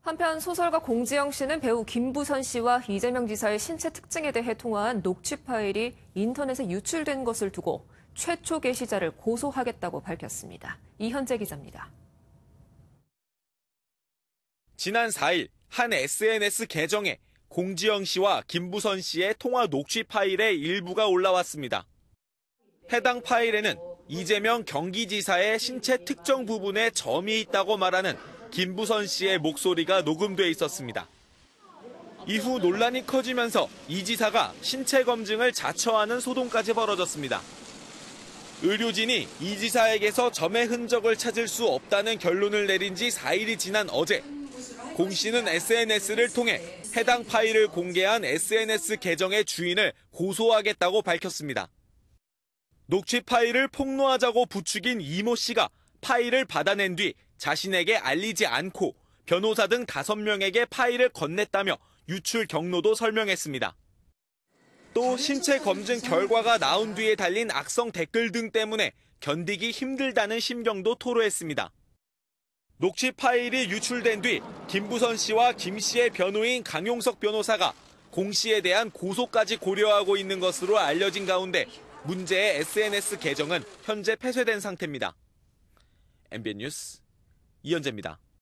한편 소설가 공지영 씨는 배우 김부선 씨와 이재명 지사의 신체 특징에 대해 통화한 녹취 파일이 인터넷에 유출된 것을 두고 최초 게시자를 고소하겠다고 밝혔습니다. 이현재 기자입니다. 지난 4일 한 SNS 계정에 공지영 씨와 김부선 씨의 통화 녹취 파일의 일부가 올라왔습니다. 해당 파일에는 이재명 경기지사의 신체 특정 부분에 점이 있다고 말하는 김부선 씨의 목소리가 녹음돼 있었습니다. 이후 논란이 커지면서 이 지사가 신체 검증을 자처하는 소동까지 벌어졌습니다. 의료진이 이 지사에게서 점의 흔적을 찾을 수 없다는 결론을 내린 지 4일이 지난 어제, 공 씨는 SNS를 통해 해당 파일을 공개한 SNS 계정의 주인을 고소하겠다고 밝혔습니다. 녹취 파일을 폭로하자고 부추긴 이모 씨가 파일을 받아낸 뒤 자신에게 알리지 않고 변호사 등 5명에게 파일을 건넸다며 유출 경로도 설명했습니다. 또 신체 검증 결과가 나온 뒤에 달린 악성 댓글 등 때문에 견디기 힘들다는 심경도 토로했습니다. 녹취 파일이 유출된 뒤 김부선 씨와 김 씨의 변호인 강용석 변호사가 공 씨에 대한 고소까지 고려하고 있는 것으로 알려진 가운데 문제의 SNS 계정은 현재 폐쇄된 상태입니다. MBN 뉴스 이현재입니다.